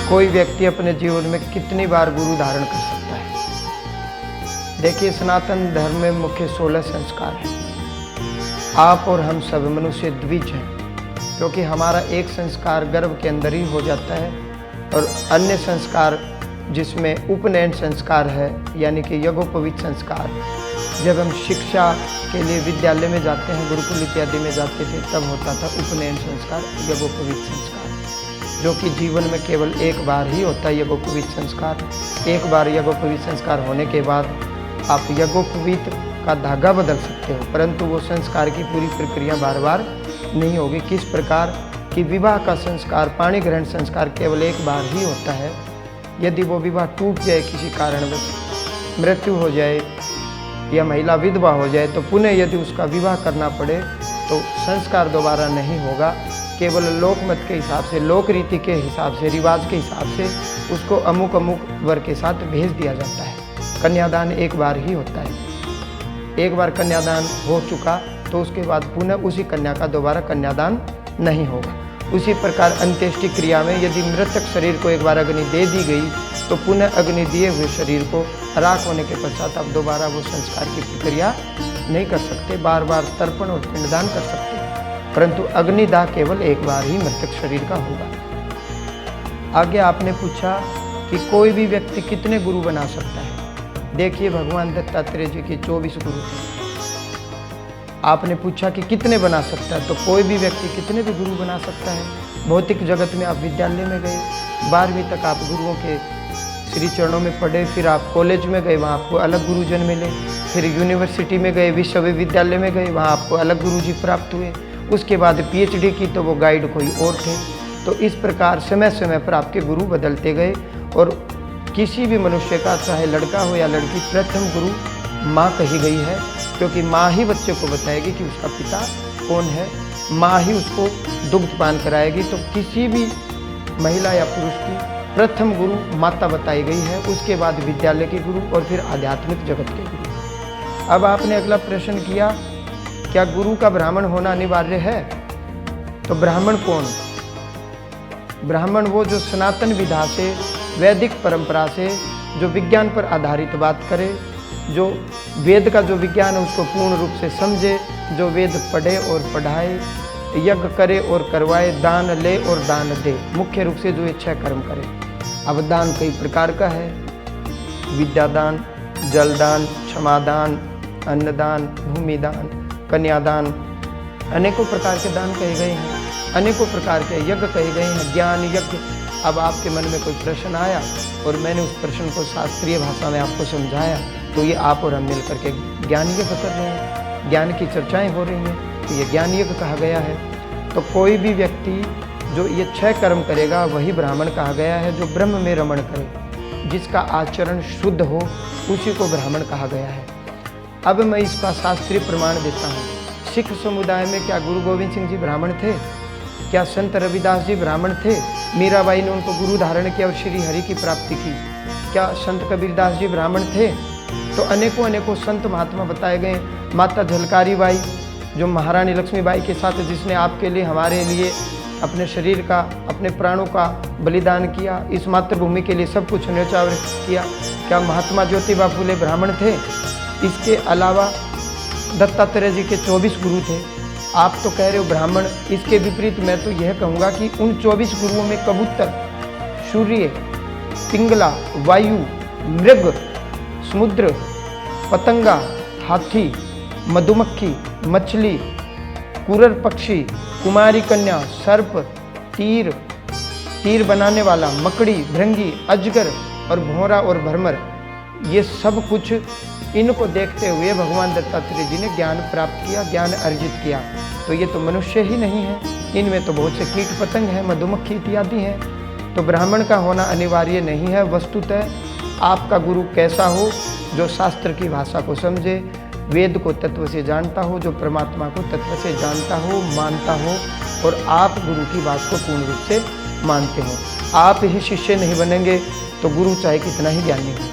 कोई व्यक्ति अपने जीवन में कितनी बार गुरु धारण कर सकता है? देखिए, सनातन धर्म में मुख्य 16 संस्कार हैं। आप और हम सब मनुष्य द्विज हैं, क्योंकि हमारा एक संस्कार गर्भ के अंदर ही हो जाता है और अन्य संस्कार जिसमें उपनयन संस्कार है, यानी कि यज्ञोपवीत संस्कार। जब हम शिक्षा के लिए विद्यालय में जाते हैं, गुरुकुल इत्यादि में जाते थे, तब होता था उपनयन संस्कार, यज्ञोपवीत संस्कार, जो कि जीवन में केवल एक बार ही होता है। यज्ञोपवीत संस्कार, एक बार यज्ञोपवीत संस्कार होने के बाद आप यज्ञोपवीत का धागा बदल सकते हो, परंतु वो संस्कार की पूरी प्रक्रिया बार बार नहीं होगी। किस प्रकार कि विवाह का संस्कार, पाणी ग्रहण संस्कार केवल एक बार ही होता है। यदि वो विवाह टूट जाए, किसी कारणवश मृत्यु हो जाए या महिला विधवा हो जाए, तो पुनः यदि उसका विवाह करना पड़े तो संस्कार दोबारा नहीं होगा। केवल लोकमत के हिसाब से, लोक रीति के हिसाब से, रिवाज के हिसाब से उसको अमुक अमुक वर के साथ भेज दिया जाता है। कन्यादान एक बार ही होता है। एक बार कन्यादान हो चुका तो उसके बाद पुनः उसी कन्या का दोबारा कन्यादान नहीं होगा। उसी प्रकार अंत्येष्टि क्रिया में यदि मृतक शरीर को एक बार अग्नि दे दी गई तो पुनः अग्नि दिए हुए शरीर को राख होने के पश्चात आप दोबारा वो संस्कार की प्रक्रिया नहीं कर सकते। बार बार तर्पण और पिंडदान कर सकते हैं, परंतु अग्निदाह केवल एक बार ही मृतक शरीर का होगा। आगे आपने पूछा कि कोई भी व्यक्ति कितने गुरु बना सकता है। देखिए, भगवान दत्तात्रेय जी के 24 गुरु थे। आपने पूछा कि कितने बना सकता है, तो कोई भी व्यक्ति कितने भी गुरु बना सकता है। भौतिक जगत में आप विद्यालय में गए, 12वीं तक आप गुरुओं के श्री चरणों में पढ़े, फिर आप कॉलेज में गए, वहाँ आपको अलग गुरुजन मिले, फिर यूनिवर्सिटी में गए, विश्वविद्यालय में गए, वहाँ आपको अलग गुरुजी प्राप्त हुए। उसके बाद PhD की तो वो गाइड कोई और थे। तो इस प्रकार समय समय पर आपके गुरु बदलते गए और किसी भी मनुष्य का, चाहे लड़का हो या लड़की, प्रथम गुरु माँ कही गई है, क्योंकि माँ ही बच्चे को बताएगी कि उसका पिता कौन है। माँ ही उसको दुग्धपान कराएगी। तो किसी भी महिला या पुरुष की प्रथम गुरु माता बताई गई है, उसके बाद विद्यालय के गुरु और फिर आध्यात्मिक जगत के गुरु। अब आपने अगला प्रश्न किया, क्या गुरु का ब्राह्मण होना अनिवार्य है? तो ब्राह्मण कौन? ब्राह्मण वो जो सनातन विधा से, वैदिक परंपरा से, जो विज्ञान पर आधारित बात करे, जो वेद का जो विज्ञान है उसको पूर्ण रूप से समझे, जो वेद पढ़े और पढ़ाए, यज्ञ करे और करवाए, दान ले और दान दे। मुख्य रूप से जो ये 6 कर्म करे। अब दान कई प्रकार का है। विद्यादान, जलदान, क्षमादान, अन्नदान, भूमिदान, कन्यादान, अनेकों प्रकार के दान कहे गए हैं, अनेकों प्रकार के यज्ञ कहे गए हैं, ज्ञान यज्ञ। अब आपके मन में कोई प्रश्न आया और मैंने उस प्रश्न को शास्त्रीय भाषा में आपको समझाया, तो ये आप और हम मिल करके ज्ञान यज्ञ कर रहे हैं, ज्ञान की चर्चाएं हो रही हैं, तो ये ज्ञान यज्ञ कहा गया है। तो कोई भी व्यक्ति जो ये 6 कर्म करेगा वही ब्राह्मण कहा गया है। जो ब्रह्म में रमण करे, जिसका आचरण शुद्ध हो, उसी को ब्राह्मण कहा गया है। अब मैं इसका शास्त्रीय प्रमाण देता हूँ। सिख समुदाय में क्या गुरु गोविंद सिंह जी ब्राह्मण थे? क्या संत रविदास जी ब्राह्मण थे? मीराबाई ने उनको गुरु धारण किया और श्री हरि की प्राप्ति की। क्या संत कबीरदास जी ब्राह्मण थे? तो अनेकों अनेकों संत महात्मा बताए गए। माता झलकारी बाई, जो महारानी लक्ष्मीबाई के साथ, जिसने आपके लिए, हमारे लिए अपने शरीर का, अपने प्राणों का बलिदान किया, इस मातृभूमि के लिए सब कुछ न्योछावर किया। क्या महात्मा ज्योतिबा फूले ब्राह्मण थे? इसके अलावा दत्तात्रेय जी के 24 गुरु थे। आप तो कह रहे हो ब्राह्मण, इसके विपरीत मैं तो यह कहूँगा कि उन 24 गुरुओं में कबूतर, सूर्य, पिंगला, वायु, मृग, समुद्र, पतंगा, हाथी, मधुमक्खी, मछली, कुरर पक्षी, कुमारी कन्या, सर्प, तीर बनाने वाला, मकड़ी, भृंगी, अजगर और भौरा और भ्रमर, ये सब कुछ, इनको देखते हुए भगवान दत्तात्रेय जी ने ज्ञान प्राप्त किया, ज्ञान अर्जित किया। तो ये तो मनुष्य ही नहीं है, इनमें तो बहुत से कीट पतंग हैं, मधुमक्खी इत्यादि हैं। तो ब्राह्मण का होना अनिवार्य नहीं है। वस्तुतः आपका गुरु कैसा हो? जो शास्त्र की भाषा को समझे, वेद को तत्व से जानता हो, जो परमात्मा को तत्व से जानता हो, मानता हो, और आप गुरु की बात को पूर्ण रूप से मानते हो। आप ही शिष्य नहीं बनेंगे तो गुरु चाहे कितना ही ज्ञानी हो।